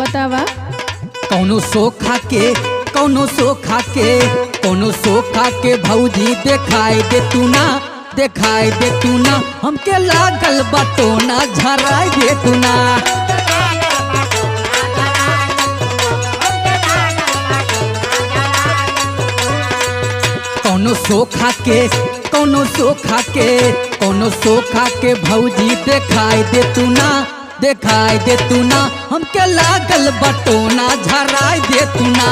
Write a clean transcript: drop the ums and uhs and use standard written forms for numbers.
बतावा। कौनो सोखा के भौजी देखाई दे तू ना हमके लागल बटोना झराई दे तू ना। कौनो सोखा के भौजी देखाई दे तू ना हमके लागल बटोना झराई दे तू ना।